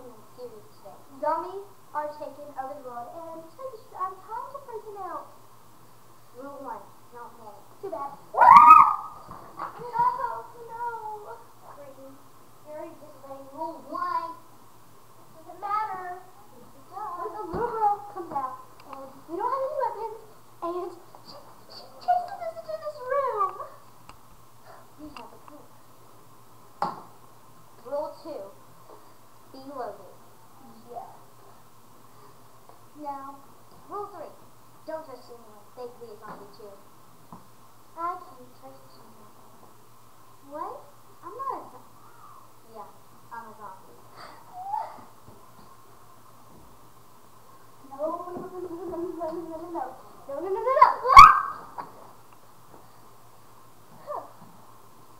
something serious today. Zombies are taking over the world, and I'm kind of freaking out. Rule 1, not panic. Too bad. No. Freaking, you're already disobeying Rule 1. Doesn't matter. When the little girl comes out, and we don't have any weapons, and she chases us into this room. We have a plan. Rule 2, be loaded. Yeah. Now, Rule 3, don't trust anyone. They could be a zombie too. I can't trust you. What? I'm not a zombie. Yeah, I'm a zombie. No.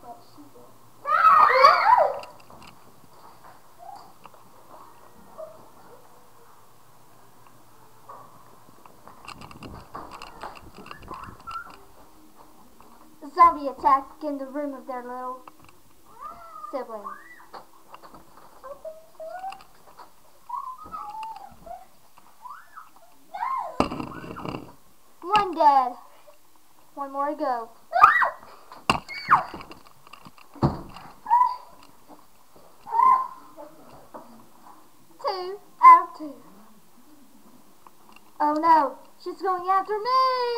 What she did. Zombie attack in the room of their little siblings. One dead. One more to go. 2 out of 2. Oh no, she's going after me!